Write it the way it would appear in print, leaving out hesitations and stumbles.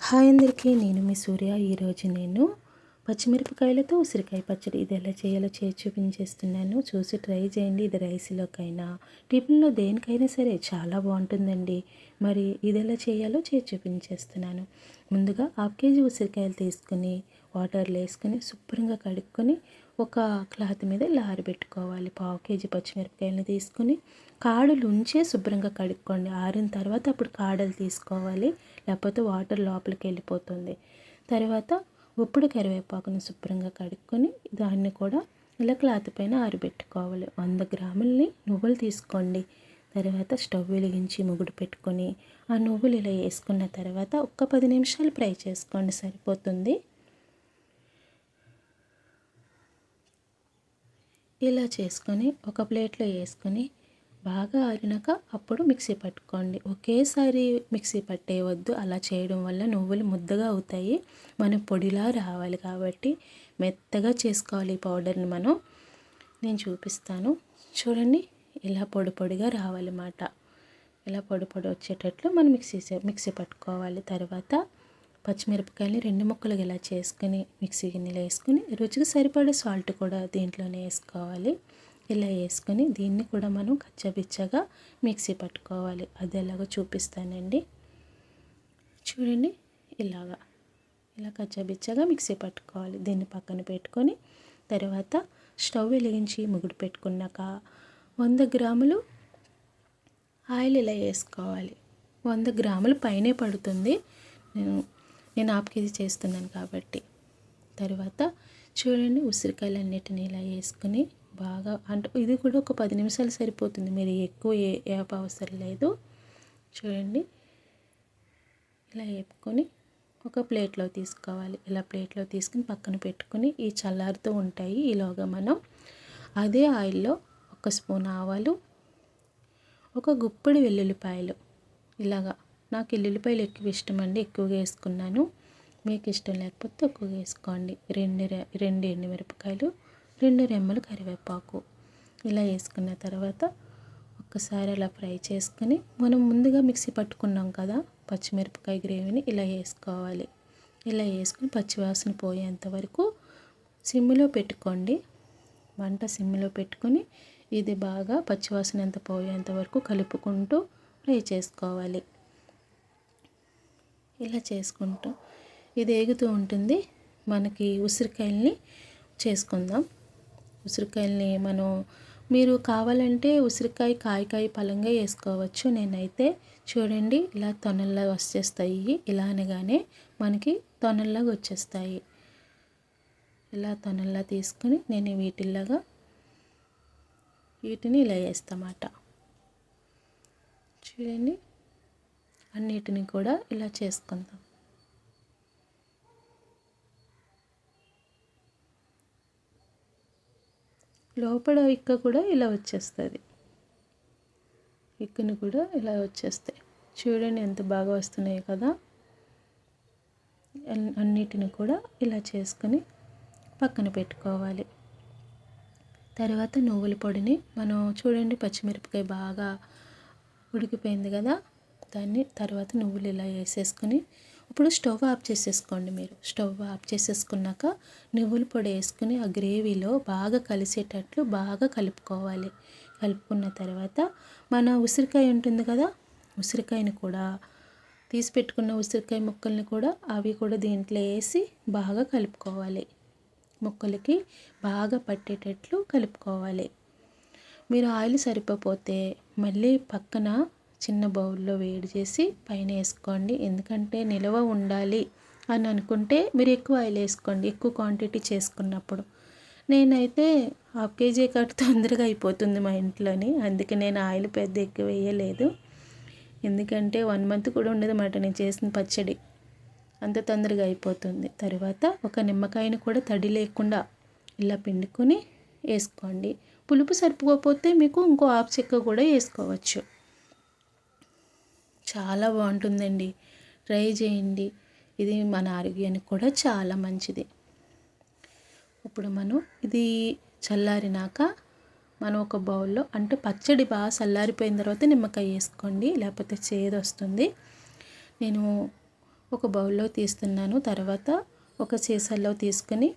Hi అందరికీ, నేను మీ సూర్య. ఈరోజు నేను పచ్చిమిరపకాయలతో ఉసిరికాయ పచ్చడి ఇది ఎలా చేయాలో చేసి చూపించేస్తున్నాను. చూసి ట్రై చేయండి. ఇది రైస్లోకైనా టిఫిన్లో దేనికైనా సరే చాలా బాగుంటుందండి. మరి ఇది ఎలా చేయాలో చేసి చూపించేస్తున్నాను. ముందుగా 1/2 కేజీ ఉసిరికాయలు తీసుకుని వాటర్లో వేసుకొని శుభ్రంగా కడుక్కొని ఒక క్లాత్ మీద ఇలా ఆరబెట్టుకోవాలి. 1/2 కేజీ పచ్చిమిరపకాయలని తీసుకుని కాడలు ఉంచే శుభ్రంగా కడుక్కోండి. ఆరిన తర్వాత అప్పుడు కాడలు తీసుకోవాలి, లేకపోతే వాటర్ లోపలికి వెళ్ళిపోతుంది. తర్వాత ఉప్పుడు కరివేపాకును శుభ్రంగా కడుక్కొని దాన్ని కూడా ఇలా క్లాత్ పైన ఆరబెట్టుకోవాలి. 100 గ్రాములని నువ్వులు తీసుకోండి. తర్వాత స్టవ్ వెలిగించి ముగుడు పెట్టుకొని ఆ నువ్వులు ఇలా వేసుకున్న తర్వాత ఒక్క 10 నిమిషాలు ఫ్రై చేసుకోండి, సరిపోతుంది. ఇలా చేసుకొని ఒక ప్లేట్లో వేసుకొని బాగా ఆరినాక అప్పుడు మిక్సీ పట్టుకోండి. ఒకేసారి మిక్సీ పట్టేయవద్దు. అలా చేయడం వల్ల నువ్వులు ముద్దగా అవుతాయి. మనం పొడిలా రావాలి కాబట్టి మెత్తగా చేసుకోవాలి ఈ పౌడర్ని మనం. నేను చూపిస్తాను చూడండి. ఇలా పొడి పొడిగా రావాలన్నమాట. ఇలా పొడి పొడి వచ్చేటట్లు మనం మిక్సీ పట్టుకోవాలి. తర్వాత పచ్చిమిరపకాయలని 2 ముక్కలుగా ఇలా చేసుకుని మిక్సీ గిన్నెలో వేసుకుని రుచికి సరిపడే సాల్ట్ కూడా దీంట్లోనే వేసుకోవాలి. ఇలా వేసుకొని దీన్ని కూడా మనం కచ్చపిచ్చగా మిక్సీ పట్టుకోవాలి. అది ఎలాగో చూపిస్తానండి. చూడండి, ఇలా కచ్చపిచ్చగా మిక్సీ పట్టుకోవాలి. దీన్ని పక్కన పెట్టుకొని తర్వాత స్టవ్ వెలిగించి ముగుడు పెట్టుకున్నాక 100 గ్రాములు ఆయిల్ ఇలా వేసుకోవాలి. 100 గ్రాములు పైనే పడుతుంది. నేను 1/2 కేజీ చేస్తున్నాను కాబట్టి. తర్వాత చూడండి, ఉసిరికాయలన్నిటిని ఇలా వేసుకుని బాగా ఇది కూడా ఒక 10 నిమిషాలు సరిపోతుంది. మీరు ఎక్కువ వేప అవసరం లేదు. చూడండి, ఇలా వేపుకొని ఒక ప్లేట్లో తీసుకోవాలి. ఇలా ప్లేట్లో తీసుకుని పక్కన పెట్టుకుని ఈ చల్లారుతూ ఉంటాయి. ఈలోగా మనం అదే ఆయిల్లో 1 స్పూన్ ఆవాలు, ఒక గుప్పెడు వెల్లుల్లిపాయలు, నాకు ఎల్లుల్లిపాయలు ఎక్కువ ఇష్టం అండి, ఎక్కువగా వేసుకున్నాను. మీకు ఇష్టం లేకపోతే తక్కువగా వేసుకోండి. 2 ఎండుమిరపకాయలు, 2 రెమ్మలు కరివేపాకు ఇలా వేసుకున్న తర్వాత ఒక్కసారి అలా ఫ్రై చేసుకుని మనం ముందుగా మిక్సీ పట్టుకున్నాం కదా పచ్చిమిరపకాయ గ్రేవీని ఇలా వేసుకోవాలి. ఇలా వేసుకుని పచ్చివాసన పోయేంత వరకు సిమ్లో పెట్టుకోండి. మంట సిమ్లో పెట్టుకొని ఇది బాగా పచ్చివాసన అంత పోయేంత వరకు కలుపుకుంటూ ఫ్రై చేసుకోవాలి. ఇలా చేసుకుంటూ ఇది ఏగుతూ ఉంటుంది. మనకి ఉసిరికాయల్ని చేసుకుందాం. ఉసిరికాయల్ని మీరు కావాలంటే ఉసిరికాయ కాయ పలంగా వేసుకోవచ్చు. నేనైతే చూడండి ఇలా తొనల్లా వచ్చేస్తాయి. ఇలా అనగానే మనకి తొనల్లాగా వచ్చేస్తాయి. ఇలా తొనల్లా తీసుకొని నేను వీటిని ఇలా వేస్తామాట. చూడండి, అన్నిటిని కూడా ఇలా చేసుకుందాం. లోపల ఇక్క కూడా ఇలా వచ్చేస్తుంది. ఇక్కను కూడా ఇలా వచ్చేస్తాయి. చూడండి ఎంత బాగా వస్తున్నాయి కదా. అన్నిటిని కూడా ఇలా చేసుకొని పక్కన పెట్టుకోవాలి. తర్వాత నువ్వుల పొడిని చూడండి, పచ్చిమిరపకాయ బాగా ఉడికిపోయింది కదా. దాన్ని తర్వాత నువ్వులు ఇలా వేసేసుకొని ఇప్పుడు స్టవ్ ఆఫ్ చేసేసుకోండి. మీరు స్టవ్ ఆఫ్ చేసేసుకున్నాక నువ్వుల పొడి వేసుకుని ఆ గ్రేవీలో బాగా కలిసేటట్లు బాగా కలుపుకోవాలి. కలుపుకున్న తర్వాత మన ఉసిరికాయ ఉంటుంది కదా, ఉసిరికాయని కూడా తీసి పెట్టుకున్న ఉసిరికాయ ముక్కల్ని కూడా అవి కూడా దీంట్లో వేసి బాగా కలుపుకోవాలి. ముక్కలకి బాగా పట్టేటట్లు కలుపుకోవాలి. మీరు ఆయిల్ సరిపోతే మళ్ళీ పక్కన చిన్న బౌల్లో వేడి చేసి పైన వేసుకోండి. ఎందుకంటే నిల్వ ఉండాలి అని అనుకుంటే మీరు ఎక్కువ ఆయిల్ వేసుకోండి, ఎక్కువ క్వాంటిటీ చేసుకున్నప్పుడు. నేనైతే 1/2 కేజీ కట్ తొందరగా అయిపోతుంది మా ఇంట్లోని, అందుకే నేను ఆయిల్ పెద్ద ఎక్కువ వేయలేదు. ఎందుకంటే 1 మంత్ కూడా ఉండదు అన్నమాట నేను చేసిన పచ్చడి, అంత తొందరగా అయిపోతుంది. తర్వాత ఒక నిమ్మకాయను కూడా తడి లేకుండా ఇలా పిండుకొని వేసుకోండి. పులుపు సరిపోకపోతే మీకు ఇంకో 1/2 చెక్క కూడా వేసుకోవచ్చు. చాలా బాగుంటుందండి, ట్రై చేయండి. ఇది మన ఆరోగ్యానికి కూడా చాలా మంచిది. ఇప్పుడు ఇది చల్లారినాక ఒక బౌల్లో పచ్చడి బాగా చల్లారిపోయిన తర్వాత నిమ్మకాయ వేసుకోండి, లేకపోతే చేదు వస్తుంది. నేను ఒక బౌల్లో తీస్తున్నాను. తర్వాత ఒక సీసాలో తీసుకొని